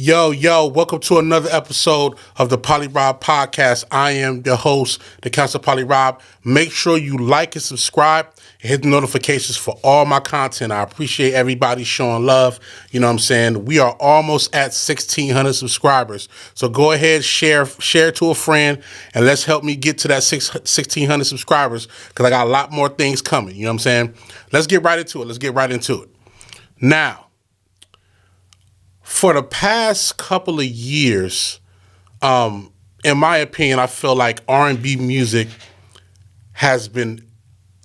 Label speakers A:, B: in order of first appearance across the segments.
A: Yo, welcome to another episode of the Poly Rob Podcast. I am the host, the Counselor Poly Rob. Make sure you like and subscribe and hit the notifications for all my content. I appreciate everybody showing love. You know what I'm saying? We are almost at 1,600 subscribers. So go ahead, share to a friend, and let's help me get to that 1,600 subscribers because I got a lot more things coming. You know what I'm saying? Let's get right into it. Now, for the past couple of years, in my opinion, I feel like R&B music has been,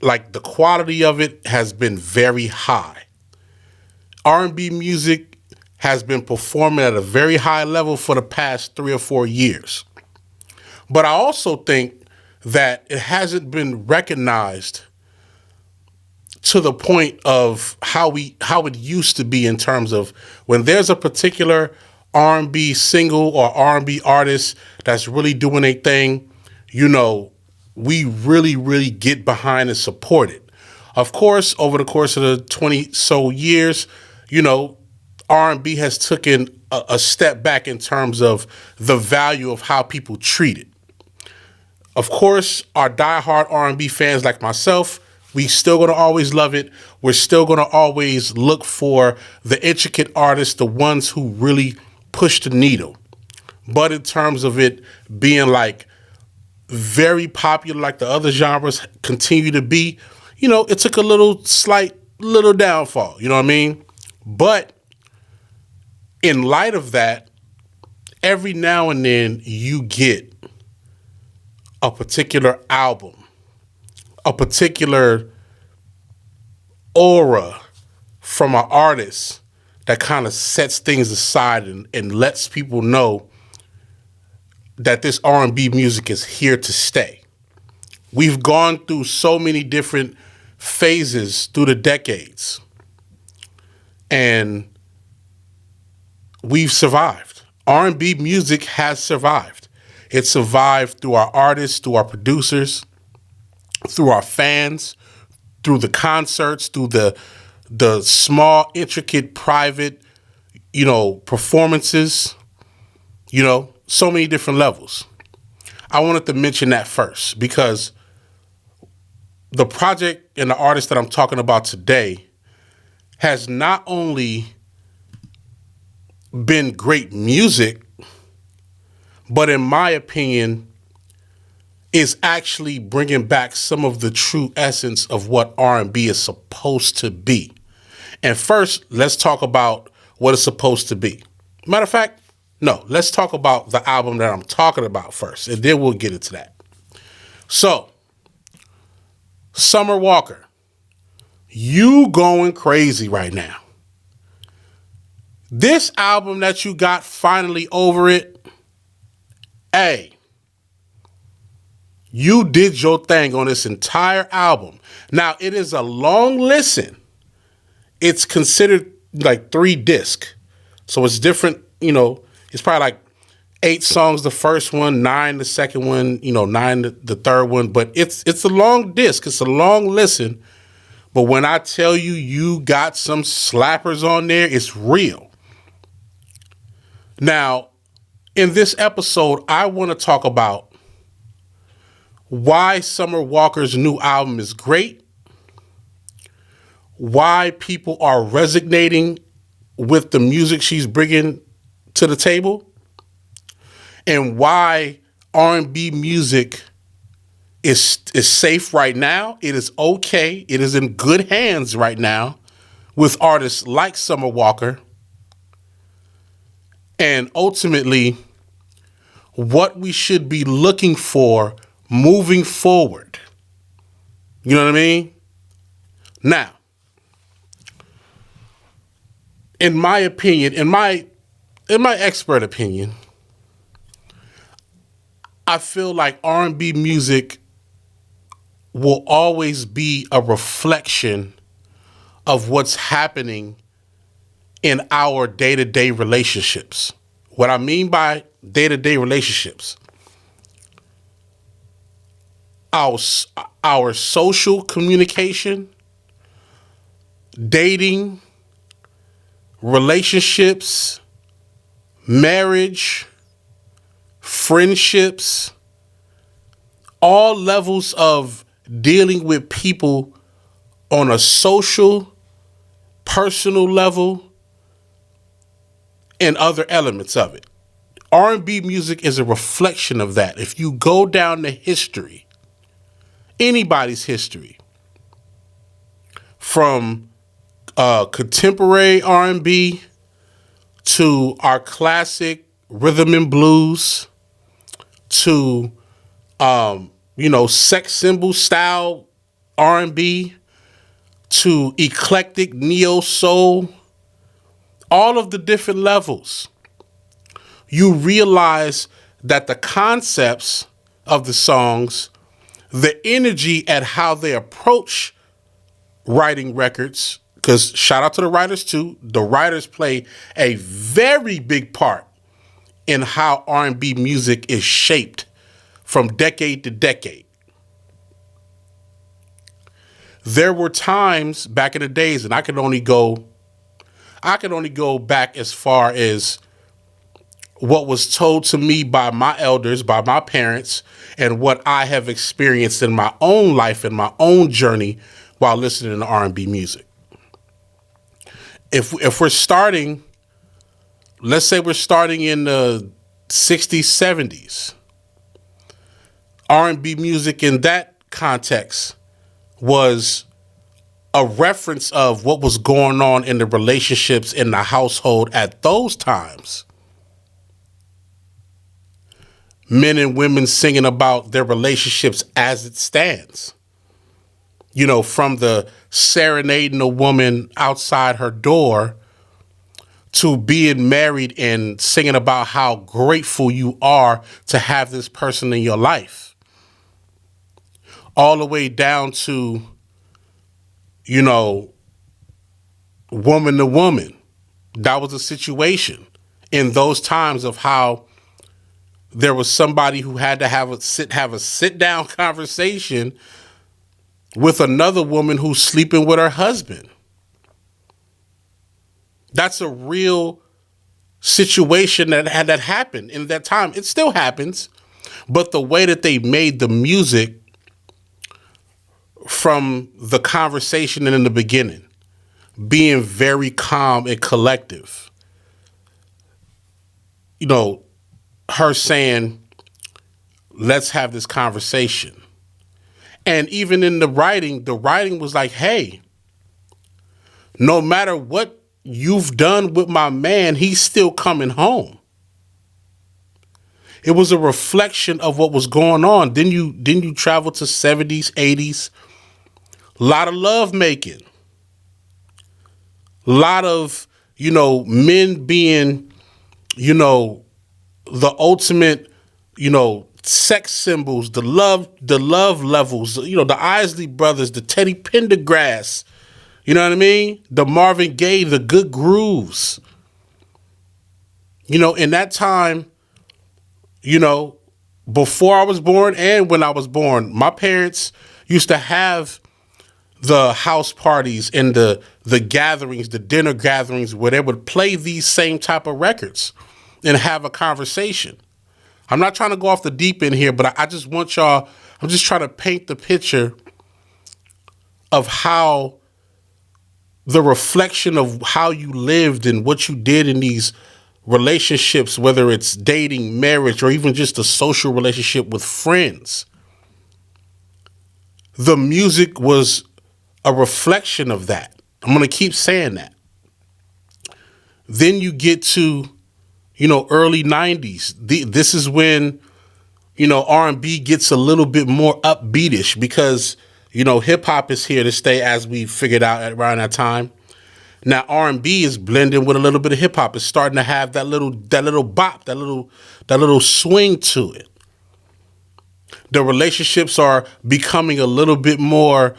A: like, the quality of it has been very high. R&B music has been performing at a very high level for the past 3 or 4 years. But I also think that it hasn't been recognized to the point of how it used to be, in terms of when there's a particular R&B single or R&B artist that's really doing a thing, you know, we really get behind and support it. Of course, over the course of the 20 so years, you know, R&B has taken a step back in terms of the value of how people treat it. Of course, our diehard R&B fans like myself, we still going to always love it. We're still going to always look for the intricate artists, the ones who really push the needle. But in terms of it being like very popular, like the other genres continue to be, you know, it took a slight downfall, you know what I mean? But in light of that, every now and then you get a particular album, a particular aura from an artist that kind of sets things aside and lets people know that this R&B music is here to stay. We've gone through so many different phases through the decades, and we've survived. R&B music has survived. It survived through our artists, through our producers, through our fans, through the concerts, through the small, intricate, private, you know, performances, you know, so many different levels. I wanted to mention that first because the project and the artist that I'm talking about today has not only been great music, but in my opinion, is actually bringing back some of the true essence of what R&B is supposed to be. And first, let's talk about what it's supposed to be. Matter of fact, no, let's talk about the album that I'm talking about first, and then we'll get into that. So, Summer Walker, you going crazy right now. This album that you got, Finally Over It, hey, you did your thing on this entire album. Now, it is a long listen. It's considered like 3 discs. So it's different, you know, it's probably like 8 songs the first one, 9 the second one, you know, 9 the third one. But it's a long disc. It's a long listen. But when I tell you, you got some slappers on there, it's real. Now, in this episode, I want to talk about why Summer Walker's new album is great, why people are resonating with the music she's bringing to the table, and why R&B music is safe right now. It is okay. It is in good hands right now with artists like Summer Walker, and ultimately what we should be looking for moving forward. You know what I mean? Now, in my opinion, in my expert opinion, I feel like R&B music will always be a reflection of what's happening in our day-to-day relationships. What I mean by day-to-day relationships, our social communication, dating, relationships, marriage, friendships, all levels of dealing with people on a social, personal level, and other elements of it. R&B music is a reflection of that. If you go down the history, anybody's history, from contemporary R&B to our classic rhythm and blues to sex symbol style R&B to eclectic neo soul, all of the different levels, you realize that the concepts of the songs, the energy at how they approach writing records, because shout out to the writers too. The writers play a very big part in how R&B music is shaped from decade to decade. There were times back in the days, and I could only go back as far as what was told to me by my elders, by my parents, and what I have experienced in my own life and my own journey while listening to R&B music. If we're starting, let's say we're starting in the 60s, 70s, R&B music in that context was a reference of what was going on in the relationships in the household at those times. Men and women singing about their relationships as it stands. From the serenading a woman outside her door to being married and singing about how grateful you are to have this person in your life. All the way down to, woman to woman. That was a situation in those times of how there was somebody who had to have a sit down conversation with another woman who's sleeping with her husband. That's a real situation that happened in that time. It still happens, but the way that they made the music from the conversation in the beginning, being very calm and collective, her saying, let's have this conversation. And even in the writing was like, hey, no matter what you've done with my man, he's still coming home. It was a reflection of what was going on. Didn't you travel to 70s, 80s? A lot of love making. A lot of, men being, the ultimate, sex symbols, the love levels, the Isley Brothers, the Teddy Pendergrass, you know what I mean? The Marvin Gaye, the good grooves. In that time, before I was born and when I was born, my parents used to have the house parties and the gatherings, the dinner gatherings, where they would play these same type of records and have a conversation. I'm not trying to go off the deep end here, but I just want y'all, I'm just trying to paint the picture of how the reflection of how you lived and what you did in these relationships, whether it's dating, marriage, or even just a social relationship with friends. The music was a reflection of that. I'm going to keep saying that. Then you get to, early 90s. This is when, R&B gets a little bit more upbeatish because, hip hop is here to stay, as we figured out around that time. Now R&B is blending with a little bit of hip hop. It's starting to have that little bop, that little swing to it. The relationships are becoming a little bit more,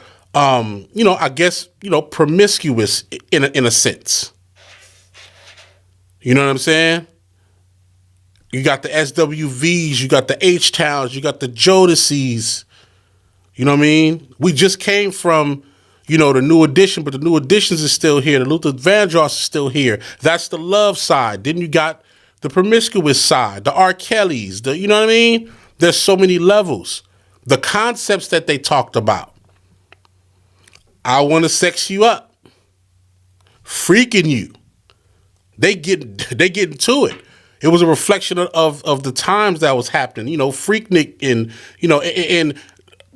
A: promiscuous in a sense. You know what I'm saying? You got the SWVs, you got the H-Towns, you got the Jodeci's. You know what I mean? We just came from, the New Edition, but the New Editions is still here. The Luther Vandross is still here. That's the love side. Then you got the promiscuous side, the R. Kellys, you know what I mean? There's so many levels. The concepts that they talked about. I want to sex you up. Freaking you. They get into it. It was a reflection of the times that was happening. You know, Freaknik and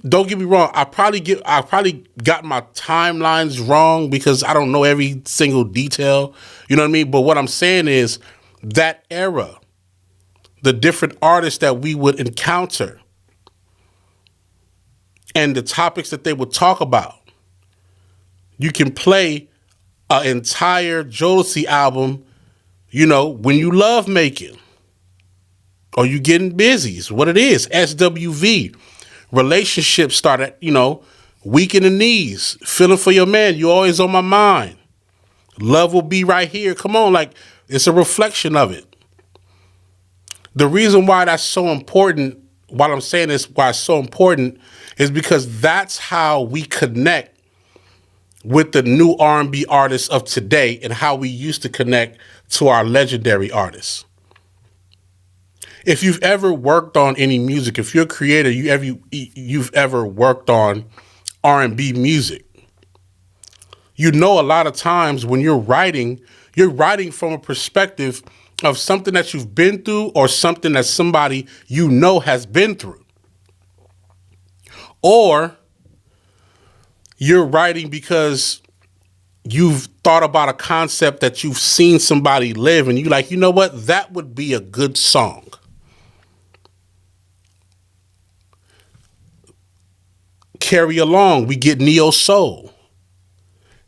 A: don't get me wrong, I probably got my timelines wrong because I don't know every single detail. You know what I mean? But what I'm saying is that era, the different artists that we would encounter and the topics that they would talk about. You can play an entire Jodeci album, you know, when you love making or you getting busy. It's what it is. SWV. Relationships start at, you know, weak in the knees. Feeling for your man. You always on my mind. Love will be right here. Come on. Like, it's a reflection of it. The reason why that's so important, while I'm saying this, why it's so important is because that's how we connect with the new R&B artists of today and how we used to connect to our legendary artists. If you've ever worked on any music, if you're a creator, you've ever worked on R&B music, you know a lot of times when you're writing from a perspective of something that you've been through or something that somebody you know has been through. Or you're writing because you've thought about a concept that you've seen somebody live and you like, you know what, that would be a good song. Carry along, we get neo soul.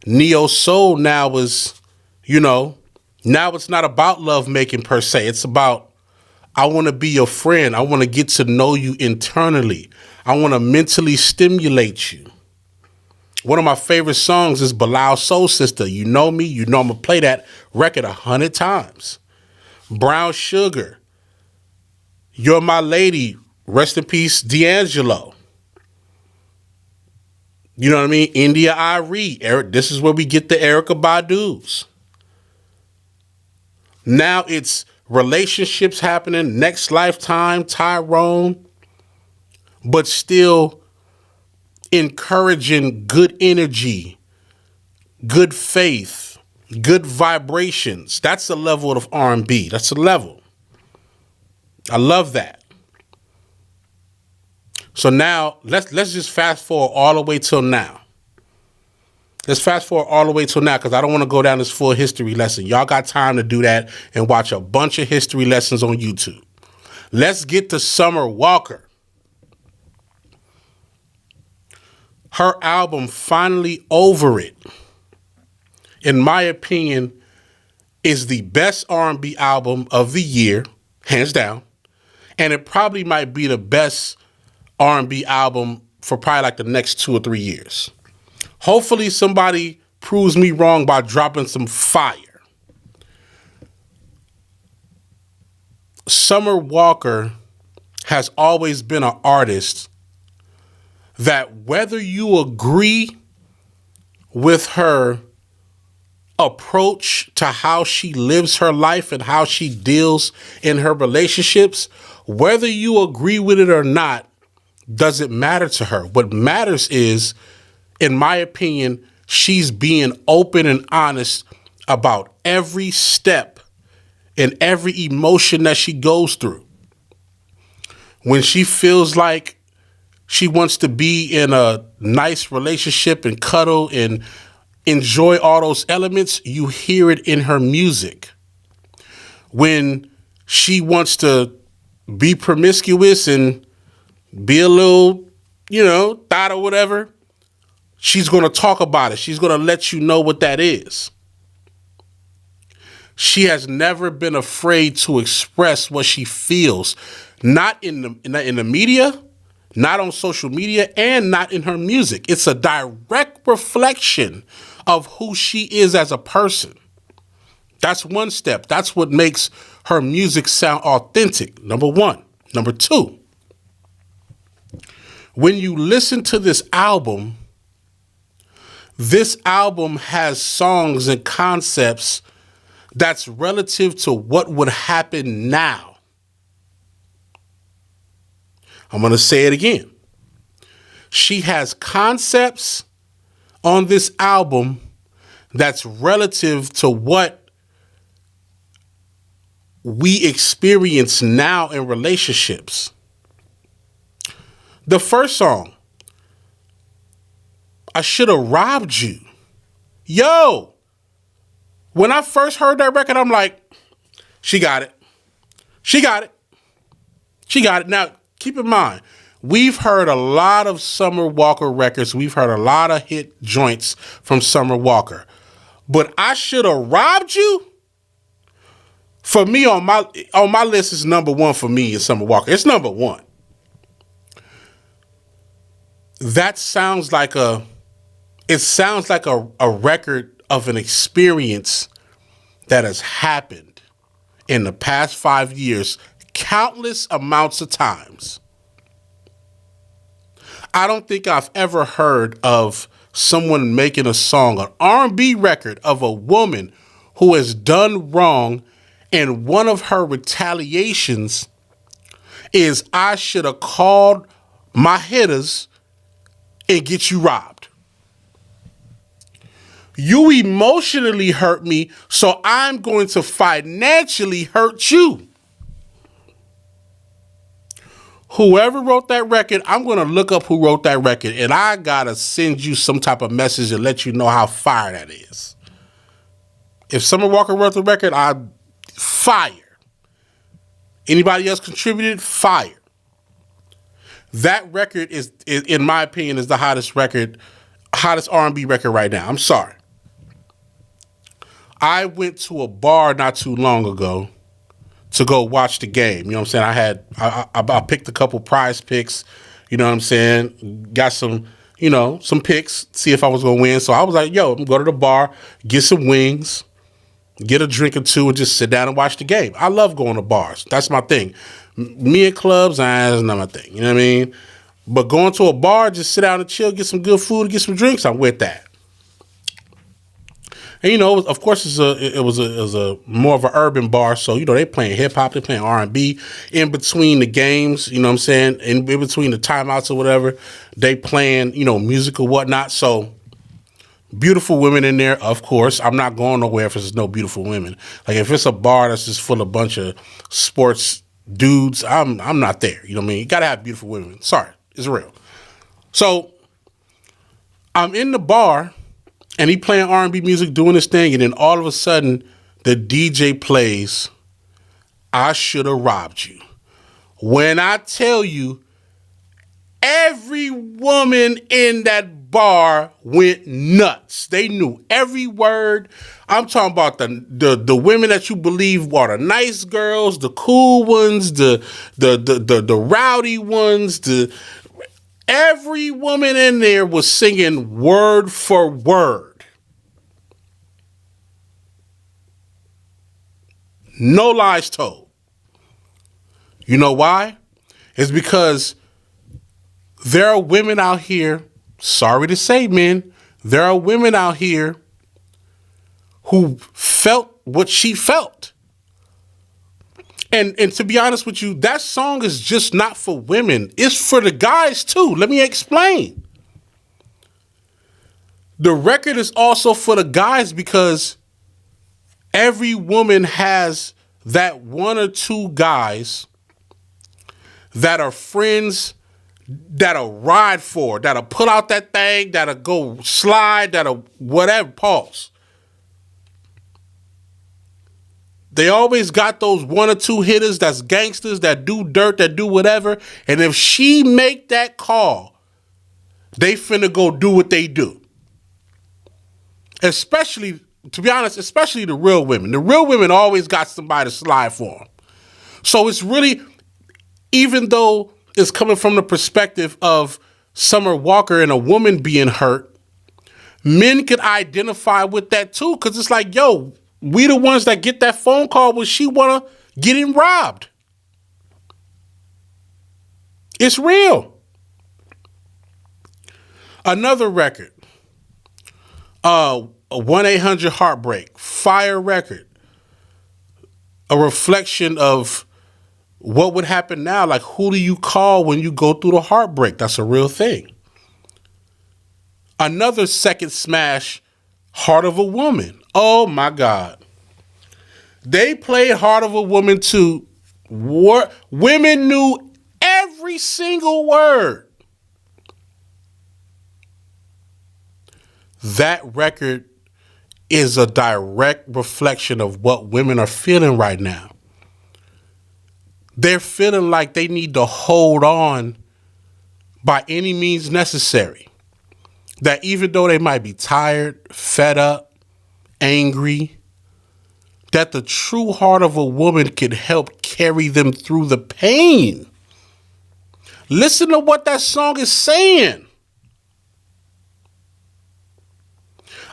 A: Neo soul now is, you know, now it's not about love making per se. It's about, I want to be your friend. I want to get to know you internally. I want to mentally stimulate you. One of my favorite songs is Bilal Soul Sister. You know me, you know I'm going to play that record 100 times. Brown Sugar. You're My Lady. Rest in peace, D'Angelo. You know what I mean? India Arie. This is where we get the Erykah Badu's. Now it's relationships happening, Next Lifetime, Tyrone, but still encouraging good energy, good faith, good vibrations. That's the level of R&B. That's the level. I love that. So now let's just fast forward all the way till now. Let's fast forward all the way till now because I don't want to go down this full history lesson. Y'all got time to do that and watch a bunch of history lessons on YouTube. Let's get to Summer Walker. Her album, Finally Over It, in my opinion, is the best R&B album of the year, hands down. And it probably might be the best R&B album for probably like the next 2 or 3 years. Hopefully somebody proves me wrong by dropping some fire. Summer Walker has always been an artist that whether you agree with her approach to how she lives her life and how she deals in her relationships, whether you agree with it or not, doesn't matter to her. What matters is, in my opinion, she's being open and honest about every step and every emotion that she goes through. When she feels like she wants to be in a nice relationship and cuddle and enjoy all those elements, you hear it in her music. When she wants to be promiscuous and be a little, you know, thought or whatever, she's going to talk about it. She's going to let you know what that is. She has never been afraid to express what she feels, not in the media, not on social media, and not in her music. It's a direct reflection of who she is as a person. That's one step. That's what makes her music sound authentic, number one. Number two, when you listen to this album has songs and concepts that's relative to what would happen now. I'm going to say it again. She has concepts on this album that's relative to what we experience now in relationships. The first song, I Should Have Robbed You. Yo, when I first heard that record, I'm like, she got it. She got it. She got it. Now, keep in mind, we've heard a lot of Summer Walker records. We've heard a lot of hit joints from Summer Walker. But I Should Have Robbed You, for me, on my list, is number one for me is Summer Walker. It's number one. That sounds like a record of an experience that has happened in the past 5 years, countless amounts of times. I don't think I've ever heard of someone making a song, an R&B record of a woman who has done wrong, and one of her retaliations is, I should have called my hitters and get you robbed. You emotionally hurt me, so I'm going to financially hurt you. Whoever wrote that record, I'm going to look up who wrote that record, and I got to send you some type of message to let you know how fire that is. If Summer Walker wrote the record, fire. Anybody else contributed? Fire. That record is, in my opinion, is the hottest R&B record right now. I'm sorry. I went to a bar not too long ago to go watch the game. You know what I'm saying? I picked a couple prize picks. You know what I'm saying? Got some picks, see if I was going to win. So I was like, yo, I'm going to go to the bar, get some wings, get a drink or two, and just sit down and watch the game. I love going to bars. That's my thing. Me and clubs, that's not my thing. You know what I mean? But going to a bar, just sit down and chill, get some good food, get some drinks, I'm with that. And of course, it was a more of an urban bar, so they playing hip hop, they playing R&B in between the games. You know what I'm saying? In between the timeouts or whatever, they playing music or whatnot. So beautiful women in there, of course. I'm not going nowhere if there's no beautiful women. Like if it's a bar that's just full of a bunch of sports dudes, I'm not there. You know what I mean? You gotta have beautiful women. Sorry, it's real. So I'm in the bar, and he playing R&B music, doing his thing, and then all of a sudden, the DJ plays, I Should Have Robbed You. When I tell you, every woman in that bar went nuts. They knew every word. I'm talking about the women that you believe are the nice girls, the cool ones, the rowdy ones, every woman in there was singing word for word. No lies told. You know why? It's because there are women out here, sorry to say, men, there are women out here who felt what she felt. And to be honest with you, that song is just not for women. It's for the guys too. Let me explain. The record is also for the guys because every woman has that one or two guys that are friends, that'll ride for, that'll put out that thing, that'll go slide, that'll whatever, pause. They always got those one or two hitters that's gangsters, that do dirt, that do whatever. And if she make that call, they finna go do what they do. Especially, to be honest, especially the real women. The real women always got somebody to slide for them. So it's really, even though it's coming from the perspective of Summer Walker and a woman being hurt, men could identify with that too. Because it's like, yo, we the ones that get that phone call when she want to get him robbed. It's real. Another record, a 1-800 Heartbreak, fire record. a reflection of what would happen now. Like, who do you call when you go through the heartbreak? That's a real thing. Another second smash, Heart of a Woman. Oh my God. They played Heart of a Woman to women knew every single word. That record is a direct reflection of what women are feeling right now. They're feeling like they need to hold on by any means necessary. That even though they might be tired, fed up, angry, that the true heart of a woman can help carry them through the pain. Listen to what that song is saying.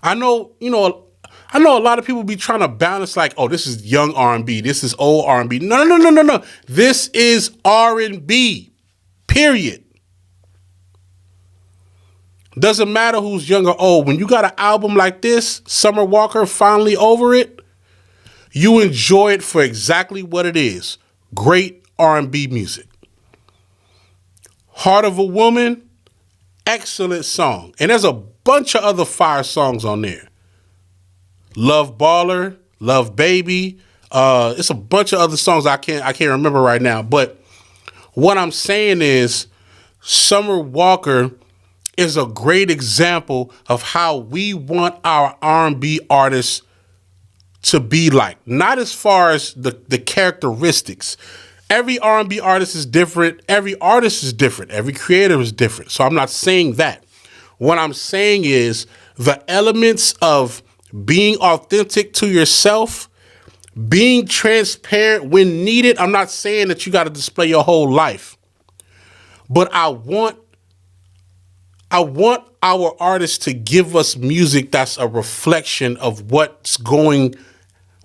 A: I know a lot of people be trying to balance like, oh, this is young R&B, this is old R&B. No. This is R&B, period. Doesn't matter who's young or old. When you got an album like this, Summer Walker, Finally Over It, you enjoy it for exactly what it is. Great R&B music. Heart of a Woman, excellent song. And there's a bunch of other fire songs on there. Love Baller, Love Baby. It's a bunch of other songs I can't remember right now. But what I'm saying is Summer Walker is a great example of how we want our R&B artists to be like. Not as far as the characteristics. Every R&B artist is different. Every artist is different. Every creator is different. So I'm not saying that. What I'm saying is the elements of being authentic to yourself, being transparent when needed. I'm not saying that you got to display your whole life, but I want our artists to give us music that's a reflection of what's going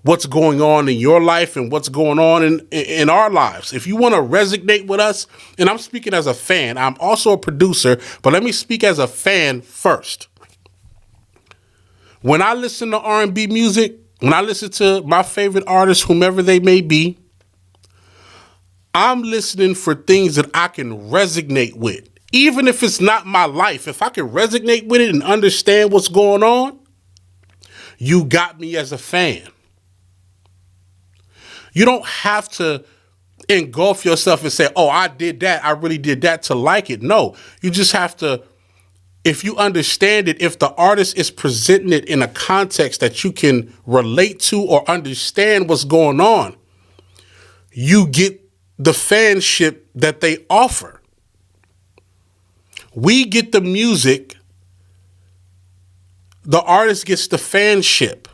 A: on in your life and what's going on in our lives. If you want to resonate with us, and I'm speaking as a fan, I'm also a producer, but let me speak as a fan first. When I listen to R&B music, when I listen to my favorite artists, whomever they may be, I'm listening for things that I can resonate with. Even if it's not my life, if I can resonate with it and understand what's going on, you got me as a fan. You don't have to engulf yourself and say, oh, I did that, I really did that to like it. No, you just have to, if you understand it, if the artist is presenting it in a context that you can relate to or understand what's going on, you get the fanship that they offer. We get the music, the artist gets the fanship.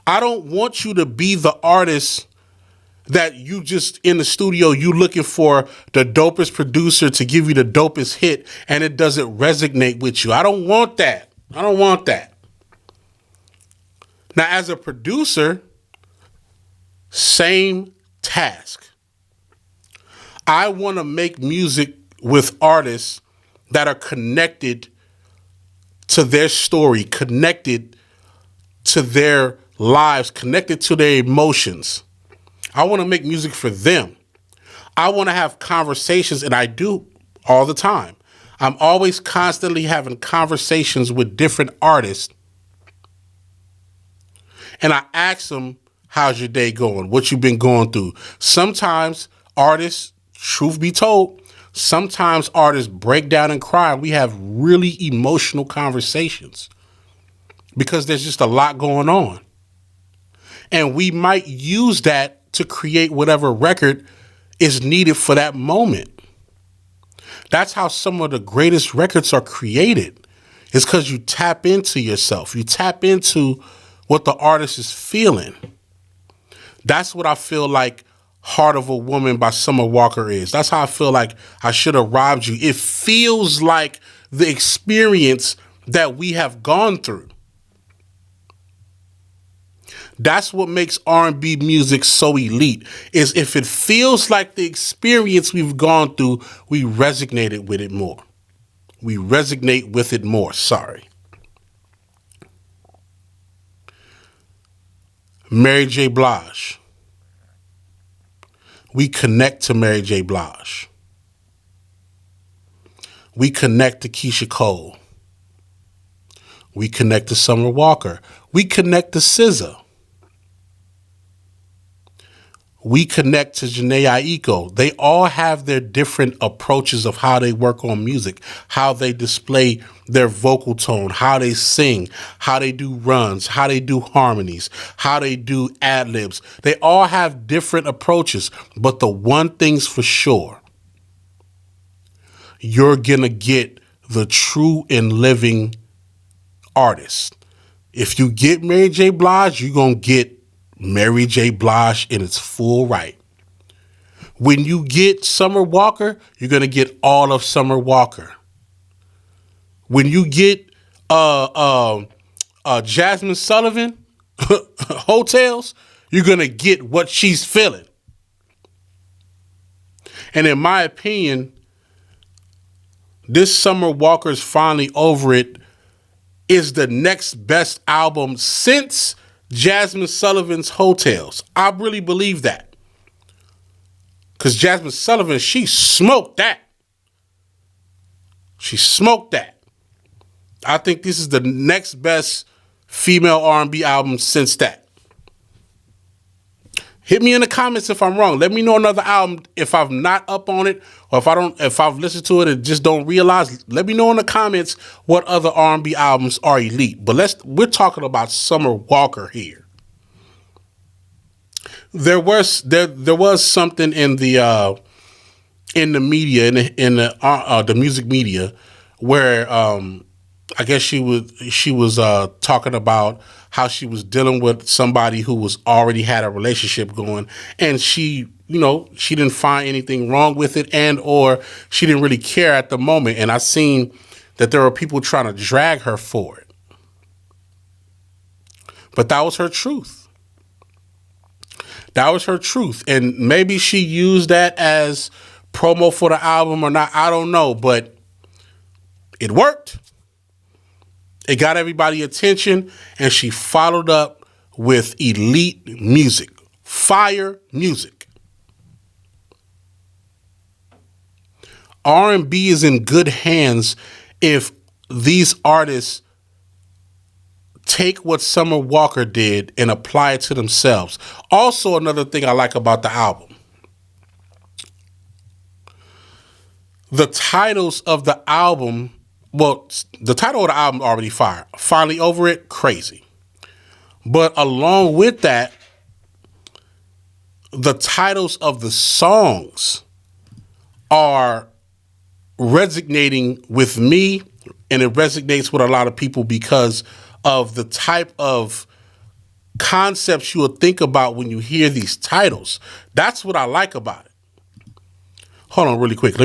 A: I don't want you to be the artist that you just in the studio, you looking for the dopest producer to give you the dopest hit and it doesn't resonate with you. I don't want that. I don't want that. Now, as a producer, same task. I want to make music with artists that are connected to their story, connected to their lives, connected to their emotions. I want to make music for them. I want to have conversations, and I do all the time. I'm always constantly having conversations with different artists. And I ask them, how's your day going? What you been going through? Sometimes artists, truth be told, sometimes artists break down and cry. We have really emotional conversations because there's just a lot going on. And we might use that to create whatever record is needed for that moment. That's how some of the greatest records are created. It's because you tap into yourself. You tap into what the artist is feeling. That's what I feel like Heart of a Woman by Summer Walker is. That's how I feel like I Should Have Robbed You. It feels like the experience that we have gone through. That's what makes R&B music so elite, is if it feels like the experience we've gone through, we resonate with it more. We resonate with it more, sorry. Mary J. Blige. We connect to Mary J. Blige. We connect to Keisha Cole. We connect to Summer Walker. We connect to SZA. We connect to Jhené Aiko. They all have their different approaches of how they work on music, how they display their vocal tone, how they sing, how they do runs, how they do harmonies, how they do ad-libs. They all have different approaches, but the one thing's for sure, you're going to get the true and living artist. If you get Mary J. Blige, you're going to get Mary J. Blige in its full right. When you get Summer Walker, you're going to get all of Summer Walker. When you get Jasmine Sullivan, Hotels, you're going to get what she's feeling. And in my opinion, this Summer Walker's Finally Over It is the next best album since Jasmine Sullivan's Hotels. I really believe that. Because Jasmine Sullivan, she smoked that. She smoked that. I think this is the next best female R&B album since that. Hit me in the comments if I'm wrong. Let me know another album if I'm not up on it, or if I've listened to it and just don't realize. Let me know in the comments what other R&B albums are elite. But we're talking about Summer Walker here. There was something in the media, in the music media, where I guess she was talking about how she was dealing with somebody who was already had a relationship going, and she didn't find anything wrong with it, and or she didn't really care at the moment. And I seen that there were people trying to drag her for it, but that was her truth. That was her truth, and maybe she used that as promo for the album or not. I don't know, but it worked. It got everybody attention, and she followed up with elite music, fire music. R&B is in good hands if these artists take what Summer Walker did and apply it to themselves. Also, another thing I like about the album, the titles of the album. Well, the title of the album already fire. Finally Over It, crazy. But along with that, the titles of the songs are resonating with me, and it resonates with a lot of people because of the type of concepts you will think about when you hear these titles. That's what I like about it. Hold on really quick. I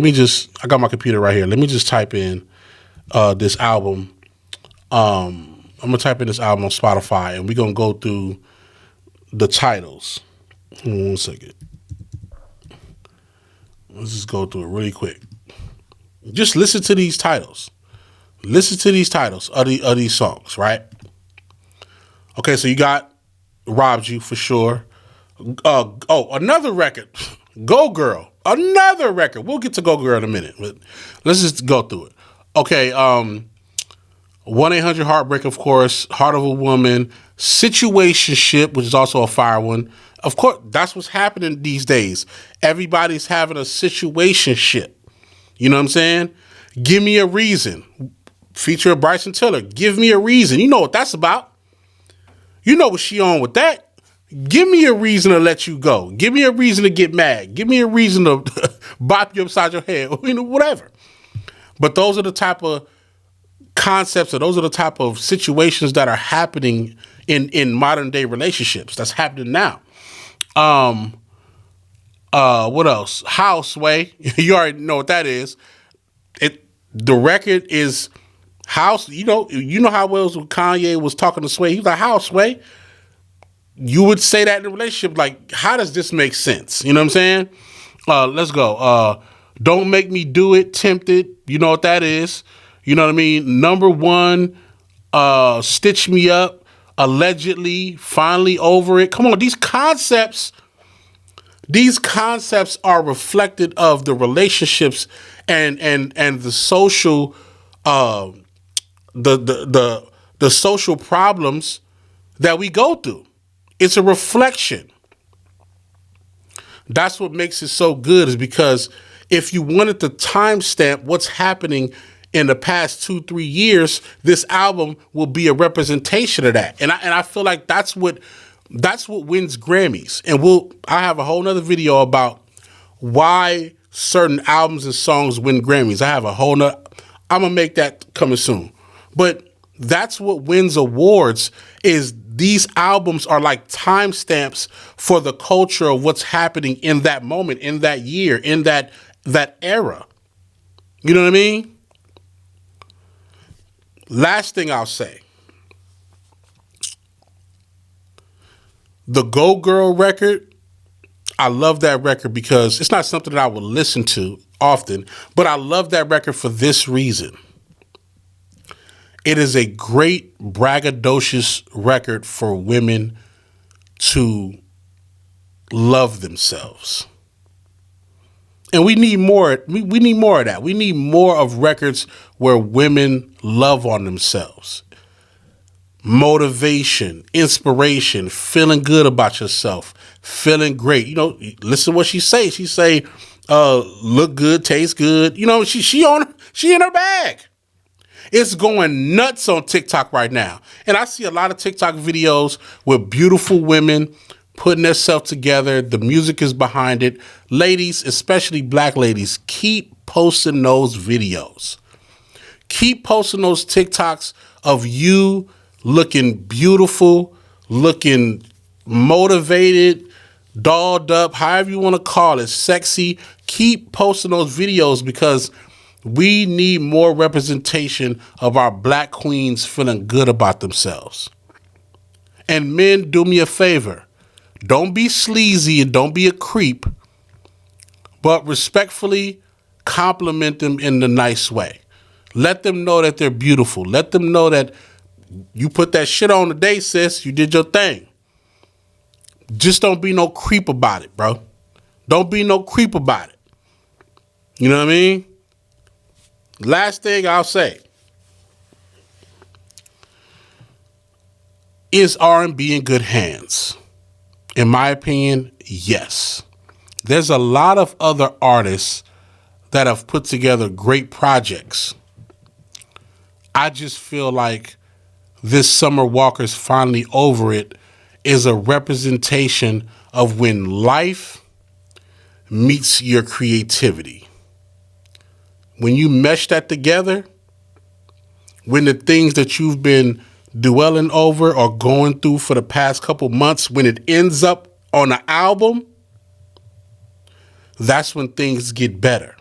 A: got my computer right here. Let me just type in this album. I'm gonna type in this album on Spotify, and we're gonna go through the titles. Hold on 1 second. Let's just go through it really quick. Just listen to these titles. Listen to these titles of these songs, right? Okay, so you got Robbed You for sure. Another record. Go Girl. Another record. We'll get to Go Girl in a minute, but let's just go through it. Okay, 1-800-Heartbreak, of course, Heart of a Woman, Situationship, which is also a fire one. Of course, that's what's happening these days. Everybody's having a situationship. You know what I'm saying? Give Me a Reason, feature Bryson Tiller. Give Me a Reason. You know what that's about. You know what she on with that. Give me a reason to let you go. Give me a reason to get mad. Give me a reason to bop you upside your head. Whatever. But those are the type of concepts, or those are the type of situations that are happening in modern day relationships. That's happening now. What else? Houseway. You already know what that is. The record is House. You know how well when Kanye was talking to Sway. He was like, Houseway. You would say that in a relationship, like, how does this make sense? You know what I'm saying? Let's go. Don't Make Me Do It, Tempted. You know what that is. You know what I mean? Number One, Stitch Me Up, allegedly, finally over it. Come on, these concepts are reflected of the relationships and the social uh the social problems that we go through. It's a reflection. That's what makes it so good, is because if you wanted to timestamp what's happening in the past 2-3 years, this album will be a representation of that. And I feel like that's what wins Grammys. And I have a whole nother video about why certain albums and songs win Grammys. I'm gonna make that coming soon. But that's what wins awards, is these albums are like timestamps for the culture of what's happening in that moment, in that year, in that era. You know what I mean? Last thing I'll say. The Go Girl record, I love that record because it's not something that I would listen to often, but I love that record for this reason. It is a great braggadocious record for women to love themselves. And we need more. We need more of that. We need more of records where women love on themselves. Motivation, inspiration, feeling good about yourself, feeling great. You know, listen to what she say. She say, look good, taste good. You know, she in her bag. It's going nuts on TikTok right now. And I see a lot of TikTok videos with beautiful women putting themselves together. The music is behind it. Ladies, especially black ladies, keep posting those videos. Keep posting those TikToks of you looking beautiful, looking motivated, dolled up, however you want to call it, sexy. Keep posting those videos because we need more representation of our black queens feeling good about themselves. And men, do me a favor. Don't be sleazy and don't be a creep, but respectfully compliment them in the nice way. Let them know that they're beautiful. Let them know that you put that shit on today, sis. You did your thing. Just don't be no creep about it, bro. Don't be no creep about it. You know what I mean? Last thing I'll say. Is R&B in good hands? In my opinion, yes. There's a lot of other artists that have put together great projects. I just feel like this Summer Walker's Finally Over It is a representation of when life meets your creativity. When you mesh that together, when the things that you've been dwelling over or going through for the past couple months, when it ends up on an album, that's when things get better.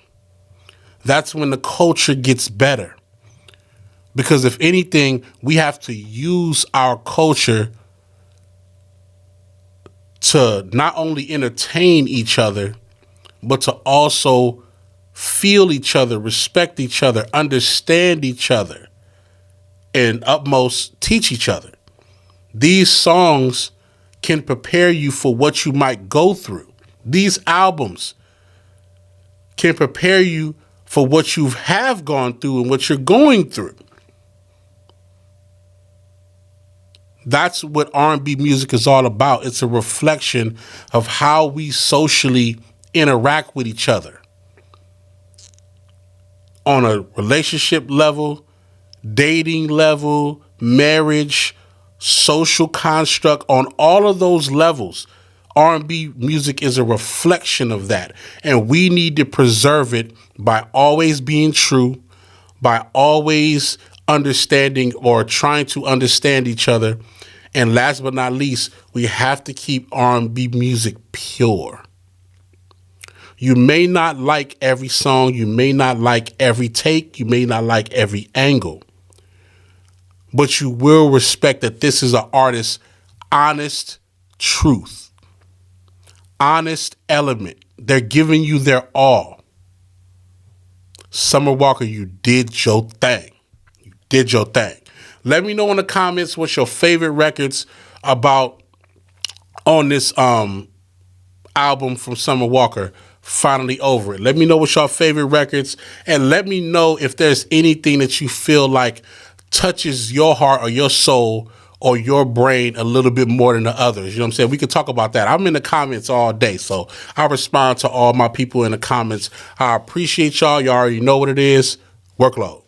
A: That's when the culture gets better. Because if anything, we have to use our culture to not only entertain each other, but to also feel each other, respect each other, understand each other, and utmost teach each other. These songs can prepare you for what you might go through. These albums can prepare you for what you have gone through and what you're going through. That's what R&B music is all about. It's a reflection of how we socially interact with each other. On a relationship level, dating level, marriage, social construct, on all of those levels, R&B music is a reflection of that. And we need to preserve it by always being true, by always understanding or trying to understand each other. And last but not least, we have to keep R&B music pure. You may not like every song. You may not like every take. You may not like every angle. But you will respect that this is an artist's honest truth, honest element. They're giving you their all. Summer Walker, you did your thing. You did your thing. Let me know in the comments what's your favorite records about on this album from Summer Walker, Finally Over It. Let me know what's your favorite records, and let me know if there's anything that you feel like touches your heart or your soul or your brain a little bit more than the others. You know what I'm saying? We could talk about that. I'm in the comments all day, so I respond to all my people in the comments. I appreciate y'all. Y'all already know what it is. Workload.